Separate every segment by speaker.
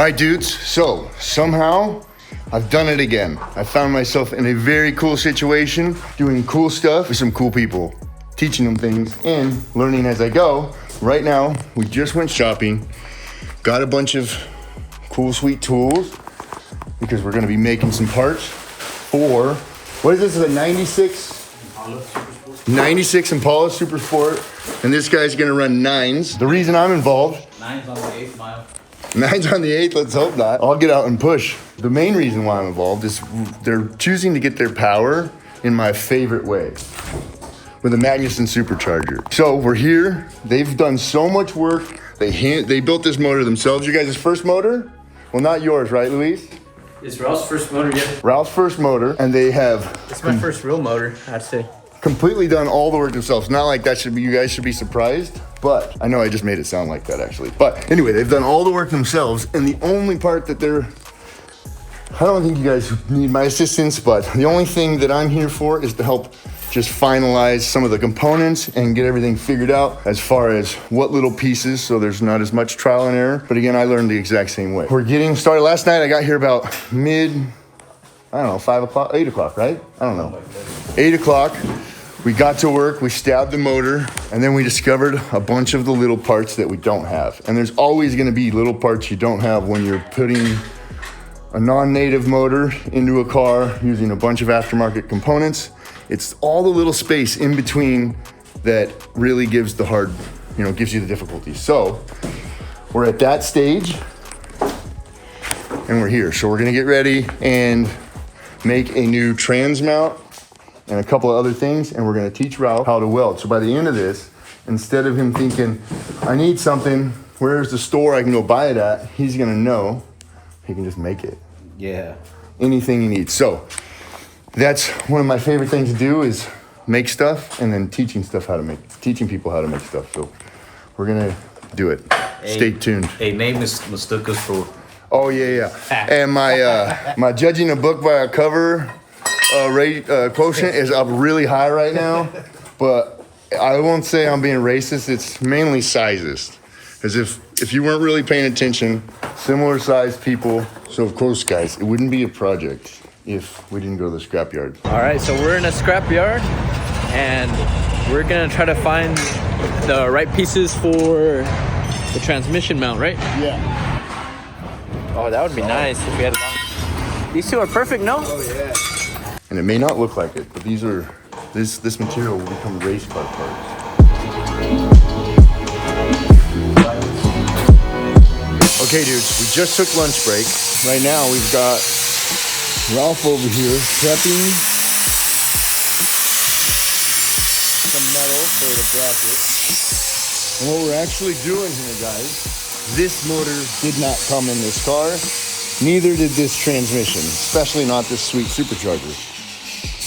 Speaker 1: right, dudes, so somehow I've done it again. I found myself in a very cool situation, doing cool stuff with some cool people, teaching them things and learning as I go. Right now, we just went shopping, got a bunch of cool, sweet tools because we're gonna be making some parts for, what is this, a 96 Impala Super Sport, and this guy's gonna run 9s. The reason I'm involved,
Speaker 2: 9's on the 8th mile.
Speaker 1: 9's on the 8th, let's hope not. I'll get out and push. The main reason why I'm involved is they're choosing to get their power in my favorite way, with a Magnuson supercharger. So we're here, they've done so much work. They built this motor themselves. You guys' first motor? Well, not yours, right, Luis?
Speaker 2: It's Ralph's first motor yet.
Speaker 1: Ralph's first motor, and they have...
Speaker 2: It's my first real motor, I'd say.
Speaker 1: Completely done all the work themselves. Not like that should be, you guys should be surprised, but I know I just made it sound like that actually. But anyway, they've done all the work themselves, and the only part that I don't think you guys need my assistance, but the only thing that I'm here for is to help just finalize some of the components and get everything figured out as far as what little pieces, so there's not as much trial and error. But again, I learned the exact same way. We're getting started. Last night I got here about I don't know, 5 o'clock, 8 o'clock, right? I don't know. 8 o'clock, we got to work, we stabbed the motor, and then we discovered a bunch of the little parts that we don't have. And there's always gonna be little parts you don't have when you're putting a non-native motor into a car using a bunch of aftermarket components. It's all the little space in between that really gives the hard, gives you the difficulty. So we're at that stage and we're here. So we're gonna get ready and make a new trans mount and a couple of other things, and we're gonna teach Ralph how to weld. So by the end of this, instead of him thinking, I need something, where's the store I can go buy it at? He's gonna know he can just make it.
Speaker 2: Yeah.
Speaker 1: Anything he needs. So that's one of my favorite things to do, is make stuff and then teaching people how to make stuff. So we're gonna do it. Stay tuned.
Speaker 2: Hey, name is mistook us for.
Speaker 1: Oh yeah. And my judging a book by a cover quotient is up really high right now, but I won't say I'm being racist. It's mainly sizes, as if you weren't really paying attention, similar sized people. So of course, guys, it wouldn't be a project if we didn't go to the scrapyard.
Speaker 3: All right, so we're in a scrapyard and we're gonna try to find the right pieces for the transmission mount, right?
Speaker 1: Yeah.
Speaker 3: Oh, that would be nice if we had these two are perfect, no?
Speaker 1: Oh yeah. And it may not look like it, but this material will become race car parts. Okay, dudes, we just took lunch break. Right now, we've got Ralph over here prepping some metal for the bracket. And what we're actually doing here, guys, this motor did not come in this car. Neither did this transmission, especially not this sweet supercharger.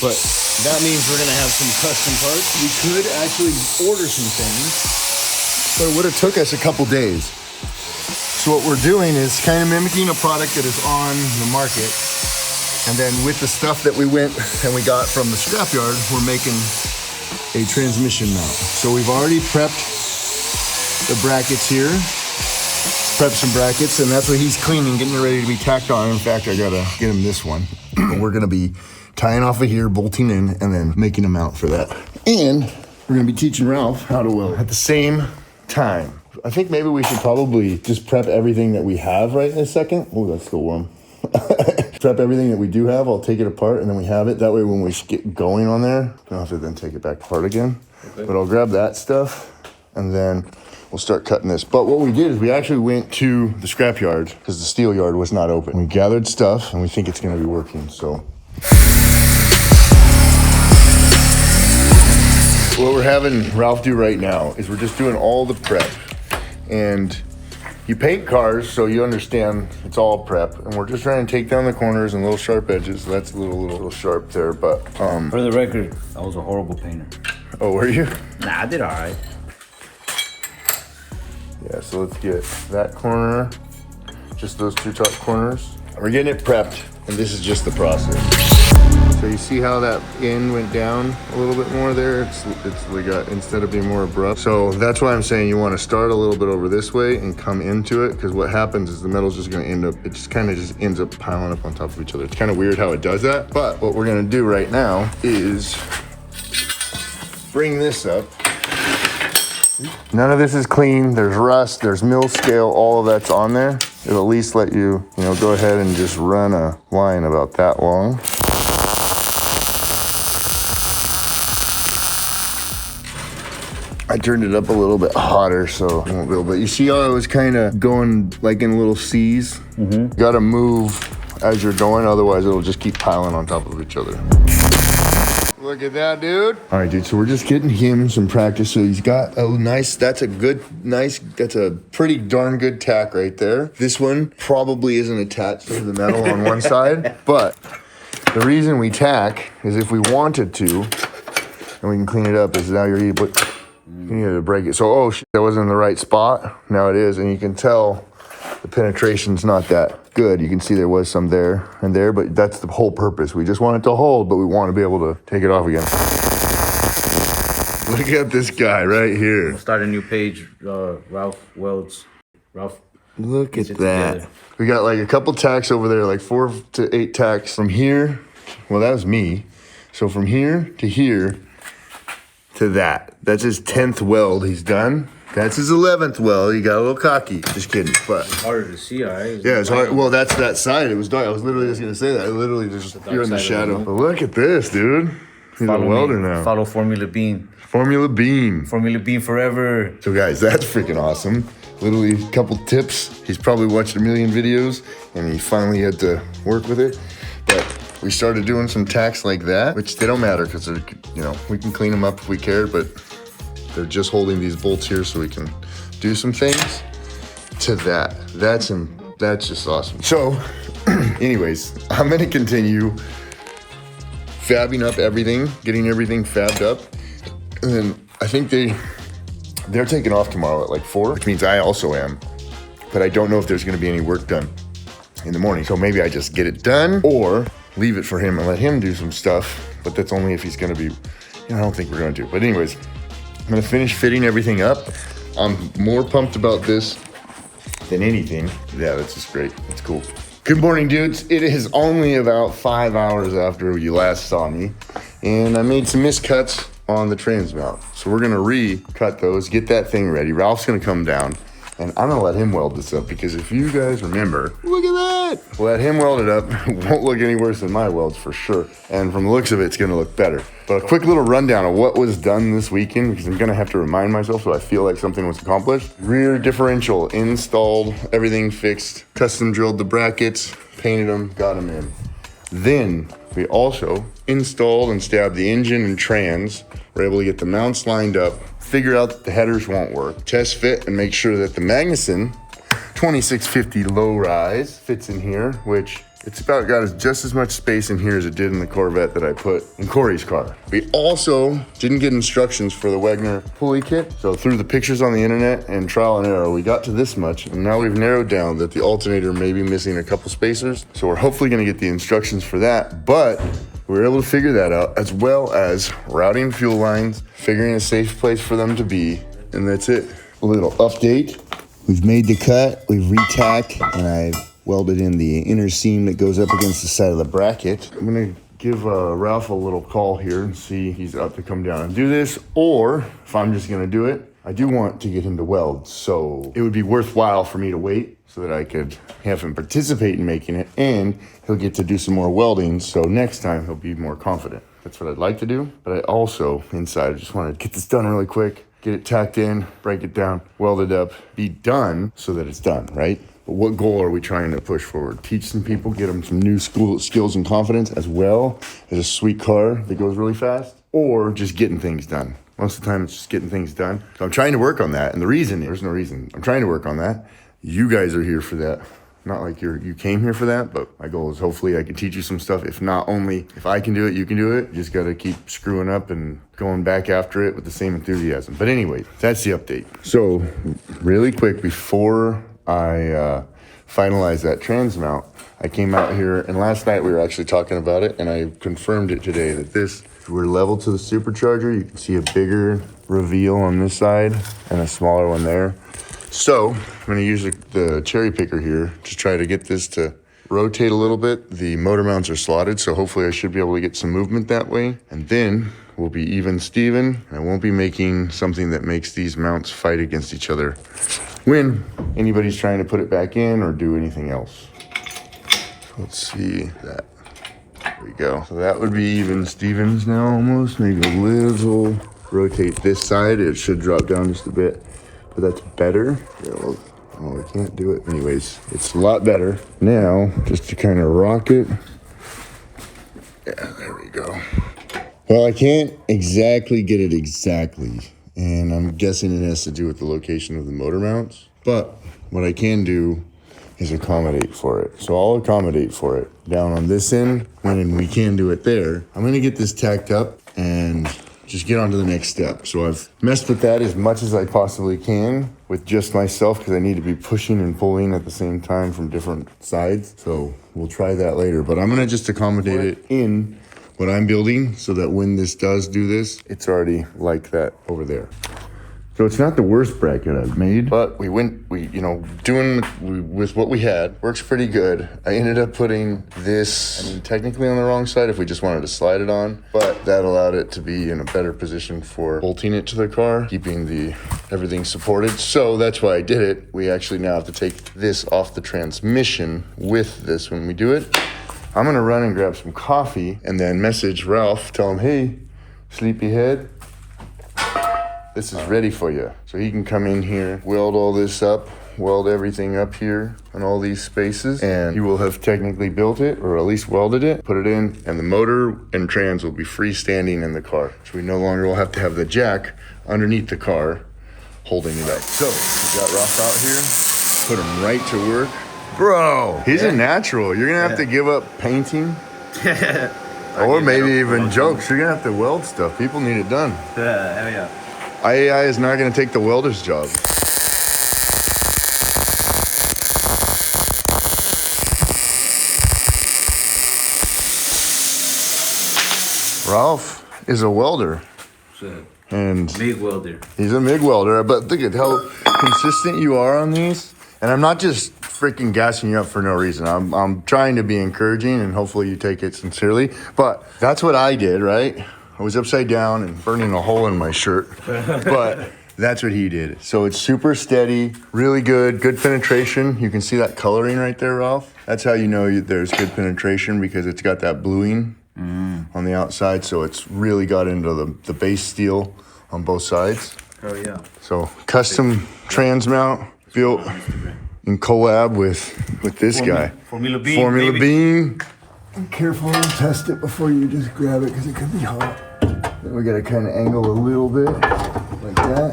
Speaker 1: But that means we're gonna have some custom parts. We could actually order some things, but it would have took us a couple days. So what we're doing is kind of mimicking a product that is on the market. And then with the stuff that we went and we got from the scrapyard, we're making a transmission mount. So we've already prepped the brackets here. Prepped some brackets, and that's what he's cleaning, getting it ready to be tacked on. In fact, I gotta get him this one. We're gonna be tying off of here, bolting in, and then making a mount for that. And we're gonna be teaching Ralph how to weld at the same time. I think maybe we should probably just prep everything that we have right in a second. Oh, that's still warm. Prep everything that we do have. I'll take it apart and then we have it. That way when we get going on there, I don't have to then take it back apart again. Okay. But I'll grab that stuff and then we'll start cutting this. But what we did is we actually went to the scrapyard because the steel yard was not open. We gathered stuff and we think it's gonna be working, so. What we're having Ralph do right now is we're just doing all the prep. And you paint cars, so you understand it's all prep. And we're just trying to take down the corners and little sharp edges. That's a little sharp there, but
Speaker 2: For the record, I was a horrible painter.
Speaker 1: Oh, were you?
Speaker 2: Nah, I did all right.
Speaker 1: Yeah, so let's get that corner, just those two top corners. We're getting it prepped, and this is just the process. So you see how that end went down a little bit more there? It's like instead of being more abrupt. So that's why I'm saying you want to start a little bit over this way and come into it, because what happens is the metal's just going to end up, it just kind of just ends up piling up on top of each other. It's kind of weird how it does that, but what we're going to do right now is bring this up. None of this is clean. There's rust, there's mill scale, all of that's on there. It'll at least let you, go ahead and just run a line about that long. I turned it up a little bit hotter, so I won't be able, but you see how it was kind of going like in little C's? Mm-hmm. Gotta move as you're going, otherwise it'll just keep piling on top of each other. Look at that, dude. All right, dude, so we're just getting him some practice. So he's got a nice, that's a pretty darn good tack right there. This one probably isn't attached to the metal on one side, but the reason we tack is if we wanted to, and we can clean it up, is now you need to break it. So, oh shit, that wasn't in the right spot. Now it is, and you can tell the penetration's not that good. You can see there was some there and there, but that's the whole purpose. We just want it to hold, but we want to be able to take it off again. Look at this guy right here.
Speaker 2: We'll start a new page, Ralph Welds. Ralph.
Speaker 1: Look at that. Together. We got like a couple tacks over there, like 4 to 8 tacks from here. Well, that was me. So from here to that. That's his 10th weld he's done. That's his 11th weld. He got a little cocky. Just kidding, but
Speaker 2: it's harder to see, right?
Speaker 1: Yeah, it's hard. Well, that's that side. It was dark. I was literally just gonna say that. I literally just you're in the shadow. But look at this, dude. He's a welder now.
Speaker 2: Follow Formula Bean.
Speaker 1: Formula Bean.
Speaker 2: Formula Bean forever.
Speaker 1: So guys, that's freaking awesome. Literally a couple tips. He's probably watched a million videos, and he finally had to work with it. But we started doing some tacks like that, which they don't matter because they're, we can clean them up if we care, but they're just holding these bolts here so we can do some things to that. That's just awesome. So anyways, I'm gonna continue fabbing up everything, getting everything fabbed up. And then I think they're taking off tomorrow at like 4, which means I also am. But I don't know if there's gonna be any work done in the morning. So maybe I just get it done or leave it for him and let him do some stuff. But that's only if he's gonna be, I don't think we're gonna do. But anyways, I'm gonna finish fitting everything up. I'm more pumped about this than anything. Yeah, that's just great. That's cool. Good morning, dudes. It is only about 5 hours after you last saw me, and I made some miscuts on the trans mount. So we're gonna recut those, get that thing ready. Ralph's gonna come down, and I'm gonna let him weld this up because if you guys remember, look at that. Let him weld it up. It won't look any worse than my welds for sure. And from the looks of it, it's gonna look better. But a quick little rundown of what was done this weekend because I'm gonna have to remind myself so I feel like something was accomplished. Rear differential installed, everything fixed, custom drilled the brackets, painted them, got them in. Then we also installed and stabbed the engine and trans. We're able to get the mounts lined up, figure out that the headers won't work, test fit and make sure that the Magnuson 2650 low rise fits in here, which it's about got just as much space in here as it did in the Corvette that I put in Corey's car. We also didn't get instructions for the Wagner pulley kit. So through the pictures on the internet and trial and error, we got to this much. And now we've narrowed down that the alternator may be missing a couple spacers. So we're hopefully gonna get the instructions for that. But we were able to figure that out, as well as routing fuel lines, figuring a safe place for them to be. And that's it. A little update. We've made the cut, we've re-tacked, and I've welded in the inner seam that goes up against the side of the bracket. I'm gonna give Ralph a little call here and see if he's up to come down and do this, or if I'm just gonna do it. I do want to get him to weld, so it would be worthwhile for me to wait so that I could have him participate in making it, and he'll get to do some more welding, so next time he'll be more confident. That's what I'd like to do, but I also, inside, just want to get this done really quick, get it tacked in, break it down, weld it up, be done so that it's done, right? But what goal are we trying to push forward? Teach some people, get them some new skills and confidence, as well as a sweet car that goes really fast, or just getting things done. Most of the time, it's just getting things done. So I'm trying to work on that, and there's no reason. I'm trying to work on that. You guys are here for that. Not like you came here for that, but my goal is hopefully I can teach you some stuff. If not only if I can do it, you can do it. You just got to keep screwing up and going back after it with the same enthusiasm. But anyway, that's the update. So really quick, before I finalize that trans mount, I came out here, and last night we were actually talking about it, and I confirmed it today that we're level to the supercharger. You can see a bigger reveal on this side and a smaller one there. So I'm gonna use the cherry picker here to try to get this to rotate a little bit. The motor mounts are slotted, so hopefully I should be able to get some movement that way. And then we'll be even Steven. I won't be making something that makes these mounts fight against each other when anybody's trying to put it back in or do anything else. Let's see that. There we go. So that would be even Stevens now almost. Maybe a little. Rotate this side. It should drop down just a bit, but that's better. Yeah, well, oh, I can't do it. Anyways, it's a lot better. Now, just to kind of rock it. Yeah, there we go. Well, I can't exactly get it exactly, and I'm guessing it has to do with the location of the motor mounts, but what I can do is accommodate for it. So I'll accommodate for it down on this end when we can do it there. I'm gonna get this tacked up and just get on to the next step. So I've messed with that as much as I possibly can with just myself because I need to be pushing and pulling at the same time from different sides. So we'll try that later, but I'm gonna just accommodate it in what I'm building so that when this does do this, it's already like that over there. So it's not the worst bracket I've made, but doing with what we had works pretty good. I ended up putting this, technically on the wrong side if we just wanted to slide it on, but that allowed it to be in a better position for bolting it to the car, keeping everything supported. So that's why I did it. We actually now have to take this off the transmission with this when we do it. I'm gonna run and grab some coffee and then message Ralph, tell him, hey, sleepyhead, this is ready for you. So he can come in here, weld all this up, weld everything up here in all these spaces, and he will have technically built it, or at least welded it, put it in, and the motor and trans will be freestanding in the car. So we no longer will have to have the jack underneath the car holding it up. So we got Ralph out here, put him right to work. Bro, he's a natural. You're gonna have to give up painting. Or maybe even jokes. You're gonna have to weld stuff. People need it done.
Speaker 4: Yeah, hell yeah.
Speaker 1: IAI is not going to take the welder's job. Ralph is a welder. And
Speaker 4: MIG welder.
Speaker 1: He's a MIG welder, but look at how consistent you are on these. And I'm not just freaking gassing you up for no reason. I'm trying to be encouraging, and hopefully you take it sincerely. But that's what I did, right? I was upside down and burning a hole in my shirt, but that's what he did. So it's super steady, really good penetration. You can see that coloring right there, Ralph. That's how you know there's good penetration, because it's got that bluing on the outside. So it's really got into the base steel on both sides.
Speaker 4: Oh yeah.
Speaker 1: So custom trans mount built in collab with this guy.
Speaker 4: Formula Bean.
Speaker 1: Formula Bean. Be careful and test it before you just grab it, because it could be hot. Then we gotta kind of angle a little bit, like that.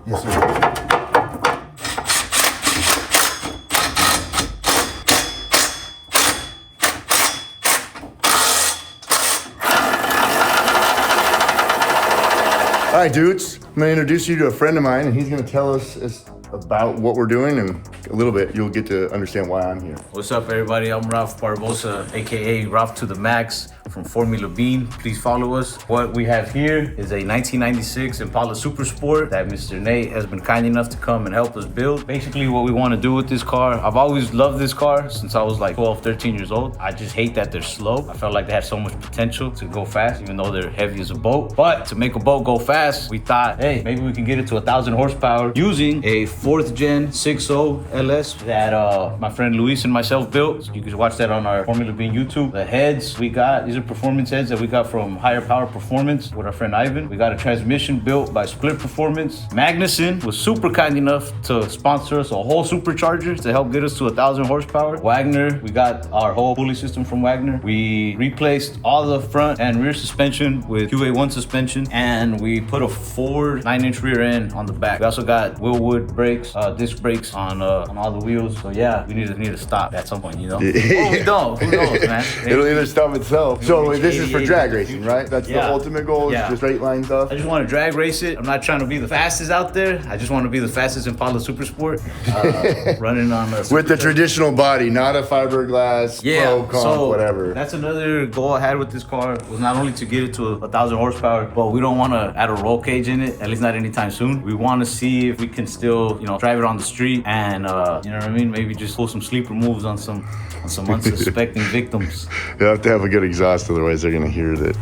Speaker 1: Yes, sir. All right, dudes. I'm gonna introduce you to a friend of mine, and he's gonna tell us about what we're doing, and a little bit you'll get to understand why I'm here.
Speaker 4: What's up, everybody? I'm Ralph Barbosa, aka Ralph to the Max from Formula Bean. Please follow us. What we have here is a 1996 Impala Super Sport that Mr. Nate has been kind enough to come and help us build. Basically, what we want to do with this car, I've always loved this car since I was like 12, 13 years old. I just hate that they're slow. I felt like they had so much potential to go fast, even though they're heavy as a boat. But to make a boat go fast, we thought, hey, maybe we can get it to 1,000 horsepower using a 4th gen 6.0 LS that my friend Luis and myself built. So you can watch that on our Formula Bean YouTube. The heads we got, these are performance heads that we got from Higher Power Performance with our friend Ivan. We got a transmission built by Split Performance. Magnuson was super kind enough to sponsor us a whole supercharger to help get us to 1,000 horsepower. Wagner, we got our whole pulley system from Wagner. We replaced all the front and rear suspension with QA1 suspension, and we put a 4 9-inch rear end on the back. We also got Willwood brakes, disc brakes on all the wheels. So yeah, we need to stop at some point, you know? Or we don't. Who knows, man?
Speaker 1: It'll either stop itself. So
Speaker 4: reach
Speaker 1: this is for
Speaker 4: 88
Speaker 1: drag
Speaker 4: in the
Speaker 1: racing,
Speaker 4: future.
Speaker 1: right? That's the
Speaker 4: Yeah.
Speaker 1: ultimate goal, is
Speaker 4: Yeah.
Speaker 1: just straight line stuff.
Speaker 4: I just want to drag race it. I'm not trying to be the fastest out there. I just want to be the fastest Impala Super Sport, running on a
Speaker 1: With the traditional body, not a fiberglass, pro, comp, whatever.
Speaker 4: That's another goal I had with this car, was not only to get it to 1,000 horsepower, but we don't want to add a roll cage in it, at least not anytime soon. We want to see if we can still, drive it on the street and, you know what I mean? Maybe just pull some sleeper moves on some unsuspecting victims.
Speaker 1: You have to have a good exhaust, otherwise they're gonna hear that.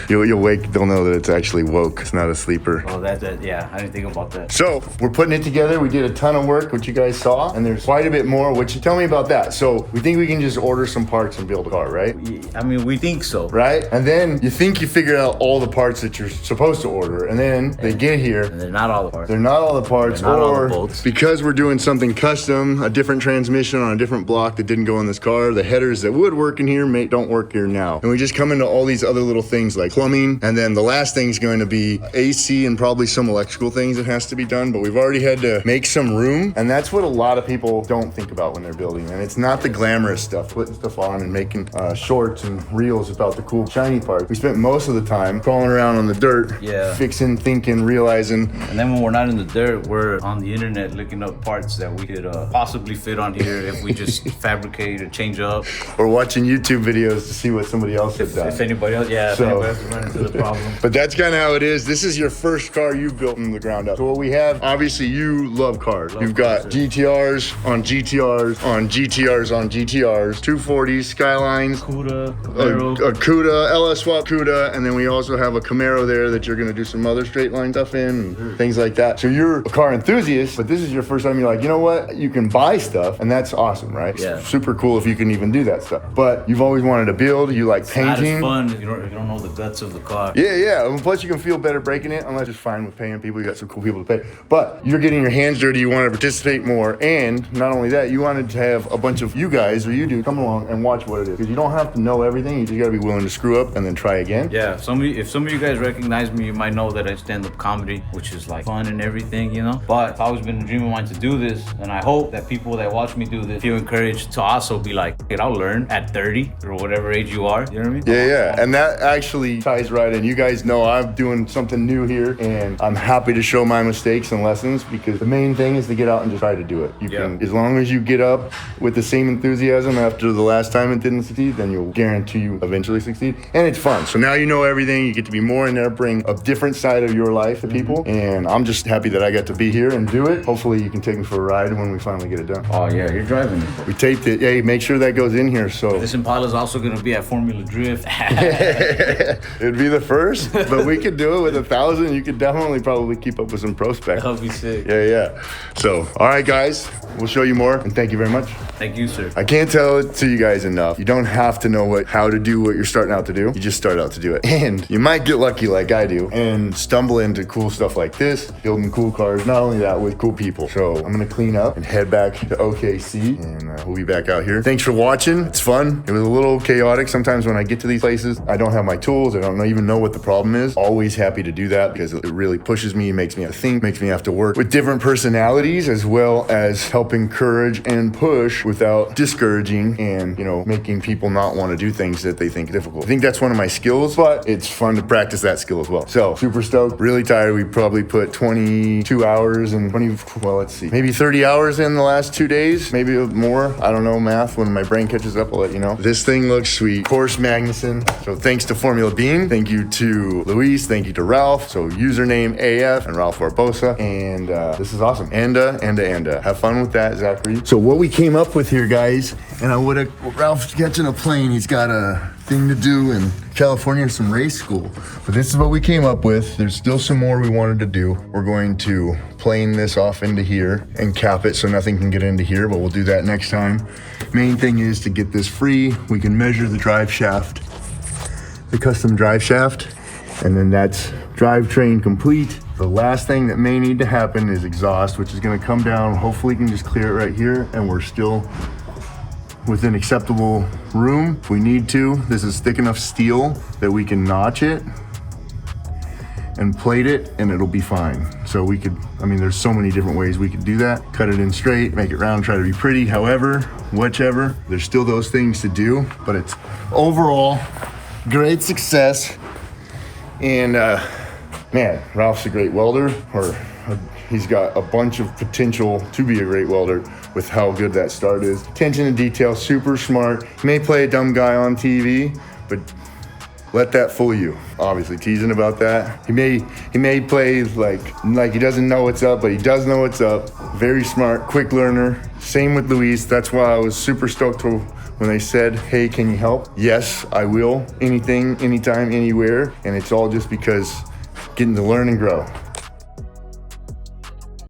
Speaker 1: You'll wake, they'll know that it's actually woke. It's not a sleeper.
Speaker 4: Oh, yeah, I didn't think about that.
Speaker 1: So we're putting it together. We did a ton of work, which you guys saw, and there's quite a bit more. Tell me about that. So we think we can just order some parts and build a car, right?
Speaker 4: I mean, we think so.
Speaker 1: Right? And then you think you figure out all the parts that you're supposed to order, and then they get here.
Speaker 4: And they're not all the parts.
Speaker 1: They're not all the parts,
Speaker 4: They're not all the
Speaker 1: or
Speaker 4: bolts.
Speaker 1: because we're doing something custom, a different transmission on a different block that didn't go in this car, the headers that would work in here don't work here now. And we just come into all these other little things like plumbing, and then the last thing's going to be AC and probably some electrical things that has to be done, but we've already had to make some room, and that's what a lot of people don't think about when they're building. And it's not the glamorous stuff, putting stuff on and making shorts and reels about the cool shiny part. We spent most of the time crawling around on the dirt, fixing, thinking, realizing.
Speaker 4: And then when we're not in the dirt, we're on the internet looking up parts that we could possibly fit on here if we just fabricate or change up.
Speaker 1: Or watching YouTube videos to see what somebody else has done.
Speaker 4: If anybody else, if anybody else run into the problem.
Speaker 1: But that's kind of how it is. This is your first car you've built from the ground up. So what we have, obviously you love cars. You've got GTRs on GTRs on GTRs on GTRs, 240s, Skylines,
Speaker 4: Cuda,
Speaker 1: a Cuda, LS Swap Cuda, and then we also have a Camaro there that you're gonna do some other straight line stuff in, and things like that. So you're a car enthusiast, but this is your first time you're like, you know what? You can buy stuff, and that's awesome, right?
Speaker 4: Yeah.
Speaker 1: Super cool if you can even do that stuff. But you've always wanted to build, you like painting.
Speaker 4: Not as fun. You don't know the guts of the car.
Speaker 1: Yeah. And plus you can feel better breaking it, unless it's fine with paying people. You got some cool people to pay. But you're getting your hands dirty, you want to participate more, and not only that, you wanted to have a bunch of you guys, or you do, come along and watch what it is. Because you don't have to know everything, you just gotta be willing to screw up and then try again.
Speaker 4: Yeah, if some of you guys recognize me, you might know that I stand-up comedy, which is like fun and everything, But it's always been a dream of mine to do this, and I hope that people that watch me do this feel encouraged to also be like, hey, I'll learn at 30 or whatever age you are. You know what I mean?
Speaker 1: Yeah. And that actually ties right in. You guys know I'm doing something new here, and I'm happy to show my mistakes and lessons, because the main thing is to get out and just try to do it. You can, as long as you get up with the same enthusiasm after the last time it didn't succeed, then you'll guarantee you eventually succeed. And it's fun. So now you know everything. You get to be more in there, bring a different side of your life to people. And I'm just happy that I got to be here and do it. Hopefully you can take me for a ride when we finally get it done.
Speaker 4: Oh yeah, you're driving it.
Speaker 1: We taped it. Hey, make sure that goes in here. So
Speaker 4: this Impala is also gonna be at Formula Drift.
Speaker 1: It'd be the first, but we could do it with 1,000. You could definitely probably keep up with some pro spec.
Speaker 4: That'll be sick.
Speaker 1: Yeah. So, all right, guys, we'll show you more, and thank you very much.
Speaker 4: Thank you, sir.
Speaker 1: I can't tell it to you guys enough. You don't have to know how to do what you're starting out to do. You just start out to do it. And you might get lucky like I do and stumble into cool stuff like this, building cool cars. Not only that, with cool people. So I'm gonna clean up and head back to OKC, and we'll be back out here. Thanks for watching. It's fun. It was a little chaotic. Sometimes when I get to these places, I don't have my tools. I don't even know what the problem is. Always happy to do that, because it really pushes me, makes me have to think, makes me have to work with different personalities, as well as help encourage and push without discouraging and, making people not want to do things that they think difficult. I think that's one of my skills, but it's fun to practice that skill as well. So super stoked, really tired. We probably put 22 hours and maybe 30 hours in the last 2 days, maybe more. I don't know math. When my brain catches up, I'll let you know. This thing looks sweet. Of course, Magnuson. So thanks to Formula Bean. Thank you to Luis. Thank you to Ralph. So username AF and Ralph Barbosa. And this is awesome. Anda. Have fun with that, Zachary. So what we came up with here, guys, and Ralph's catching a plane. He's got a thing to do in California, some race school. But this is what we came up with. There's still some more we wanted to do. We're going to plane this off into here and cap it so nothing can get into here, but we'll do that next time. Main thing is to get this free. We can measure the drive shaft, the custom drive shaft, and then that's drivetrain complete. The last thing that may need to happen is exhaust, which is gonna come down. Hopefully we can just clear it right here, and we're still within acceptable room if we need to. This is thick enough steel that we can notch it and plate it, and it'll be fine. So we could, there's so many different ways we could do that. Cut it in straight, make it round, try to be pretty, however, whichever. There's still those things to do, but it's overall great success. And man, Ralph's a great welder, or he's got a bunch of potential to be a great welder with how good that start is. Attention to detail, super smart. He may play a dumb guy on TV, but let that fool you. Obviously teasing about that. He may play like he doesn't know what's up, but he does know what's up. Very smart, quick learner. Same with Luis. That's why I was super stoked when they said, hey, can you help? Yes, I will. Anything, anytime, anywhere. And it's all just because getting to learn and grow.